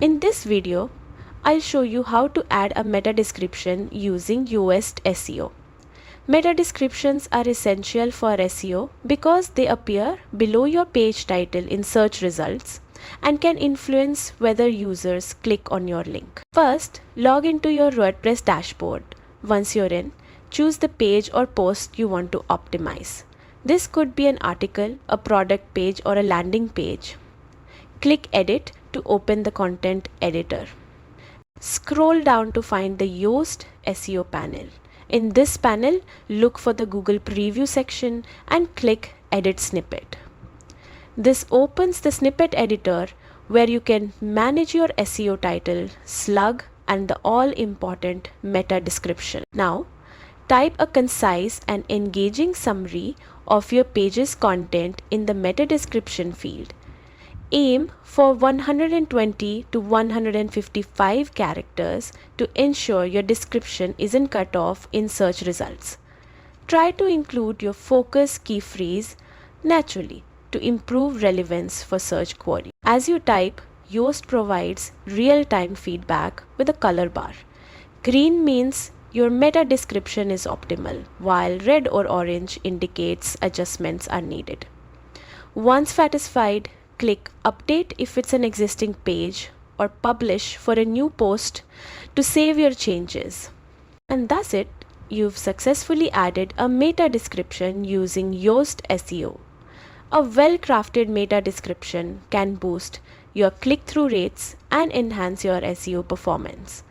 In this video, I'll show you how to add a meta description using Yoast SEO. Meta descriptions are essential for SEO because they appear below your page title in search results and can influence whether users click on your link. First, log into your WordPress dashboard. Once you're in, choose the page or post you want to optimize. This could be an article, a product page, or a landing page. Click Edit to open the content editor. Scroll down to find the Yoast SEO panel. In this panel, look for the Google Preview section and click Edit Snippet. This opens the snippet editor where you can manage your SEO title, slug, and the all-important meta description. Now, type a concise and engaging summary of your page's content in the meta description field. Aim for 120 to 155 characters to ensure your description isn't cut off in search results. Try to include your focus key phrase naturally to improve relevance for search queries. As you type, Yoast provides real-time feedback with a color bar. Green means your meta description is optimal, while red or orange indicates adjustments are needed. Once satisfied, click Update if it's an existing page or Publish for a new post to save your changes. And that's it. You've successfully added a meta description using Yoast SEO. A well-crafted meta description can boost your click-through rates and enhance your SEO performance.